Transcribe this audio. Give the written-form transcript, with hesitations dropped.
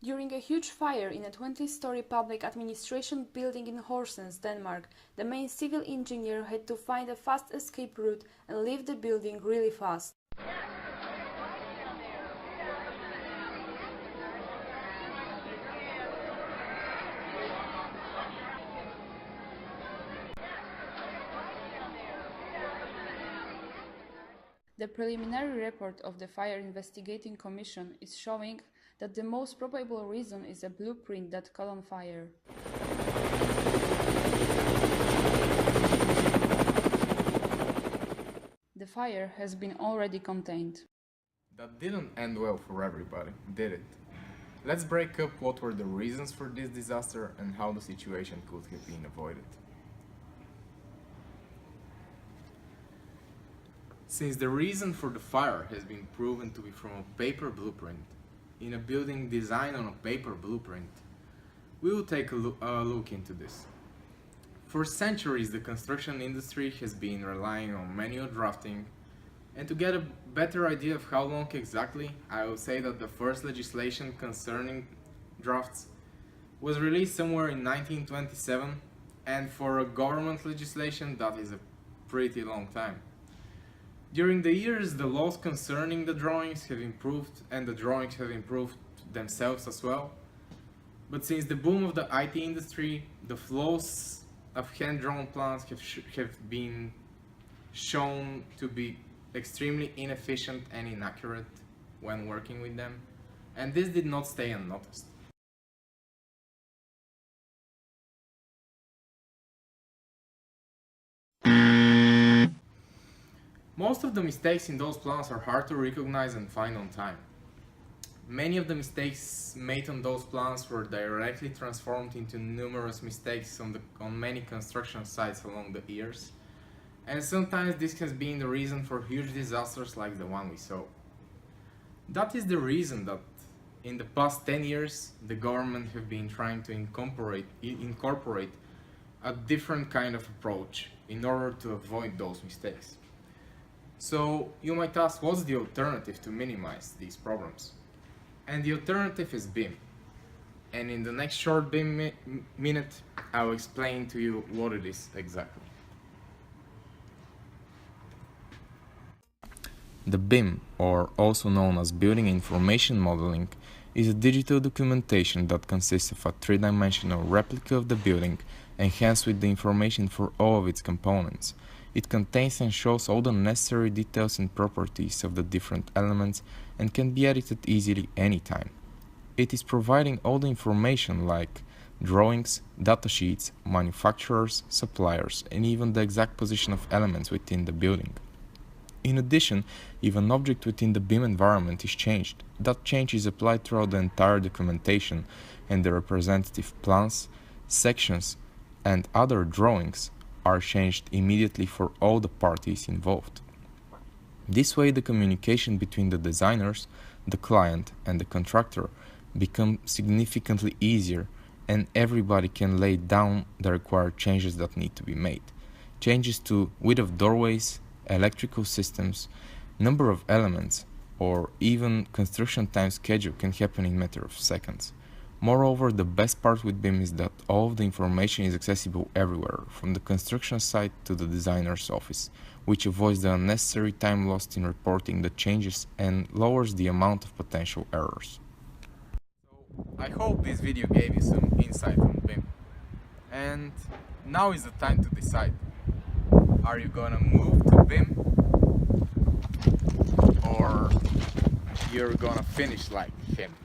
During a huge fire in a 20-story public administration building in Horsens, Denmark, the main civil engineer had to find a fast escape route and leave the building really fast. The preliminary report of the Fire Investigating Commission is showing that the most probable reason is a blueprint that caught on fire. The fire has been already contained. That didn't end well for everybody, did it? Let's break up what were the reasons for this disaster and how the situation could have been avoided. Since the reason for the fire has been proven to be from a paper blueprint, in a building designed on a paper blueprint, we will take a look into this. For centuries, the construction industry has been relying on manual drafting, and to get a better idea of how long exactly, I will say that the first legislation concerning drafts was released somewhere in 1927, and for a government legislation that is a pretty long time. During the years, the laws concerning the drawings have improved, and the drawings have improved themselves as well. But since the boom of the IT industry, the flaws of hand-drawn plans have been shown to be extremely inefficient and inaccurate when working with them, and this did not stay unnoticed. Most of the mistakes in those plans are hard to recognize and find on time. Many of the mistakes made on those plans were directly transformed into numerous mistakes on many construction sites along the years, and sometimes this has been the reason for huge disasters like the one we saw. That is the reason that in the past 10 years the government have been trying to incorporate a different kind of approach in order to avoid those mistakes. So you might ask, what's the alternative to minimize these problems? And the alternative is BIM. And in the next short BIM minute, I'll explain to you what it is exactly. The BIM, or also known as Building Information Modeling, is a digital documentation that consists of a three-dimensional replica of the building, enhanced with the information for all of its components. It contains and shows all the necessary details and properties of the different elements and can be edited easily anytime. It is providing all the information like drawings, datasheets, manufacturers, suppliers, and even the exact position of elements within the building. In addition, if an object within the BIM environment is changed, that change is applied throughout the entire documentation, and the representative plans, sections, and other drawings are changed immediately for all the parties involved. This way, the communication between the designers, the client, and the contractor becomes significantly easier, and everybody can lay down the required changes that need to be made. Changes to width of doorways, electrical systems, number of elements, or even construction time schedule can happen in a matter of seconds. Moreover, the best part with BIM is that all of the information is accessible everywhere, from the construction site to the designer's office, which avoids the unnecessary time lost in reporting the changes and lowers the amount of potential errors. So, I hope this video gave you some insight on BIM. And now is the time to decide. Are you gonna move to BIM? Or you're gonna finish like him?